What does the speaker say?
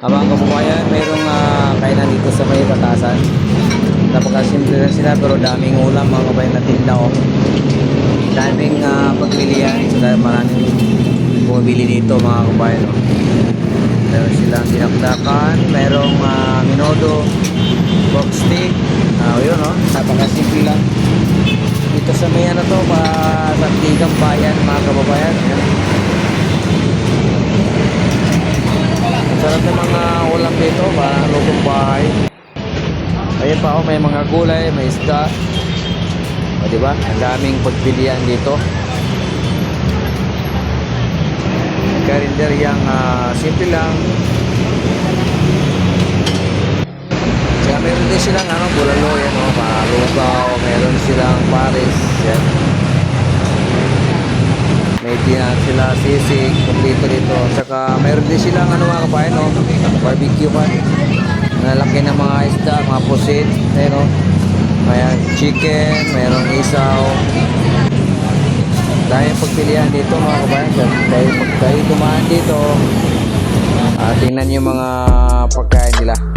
Mga kababayan, mayroong kainan dito sa may batasan. Napakasimple lang sila pero daming ulam mga kababayan na tinda oh. Daming pagpilian, so maraming bumibili dito mga kababayan oh. Meron silang dinakdakan, mayroong minodo, pork steak, yun oh, napakasimple lang. Dito sa may ano to, sa Tigang Bayan mga kababayan. Sarap ng mga ulam dito, parang lutong bahay. Ayan pa oh, may mga gulay, may isda. O diba? Ang daming pagpilian dito. Karinderyang simple lang. Kaya meron din silang bulalo, yan oh, palugaw, meron silang pares, yan. May tinan sila sisig, kompleto dito. Saka mayroon din silang mga kabayan, no? Barbecue pa. Nalaki ng mga isda, mga pusit. Ayan, no? May chicken, mayroong isaw. Dahil pagpilihan dito mga kabayan. Dahil pag kayo dumaan dito, tingnan yung mga pagkain nila.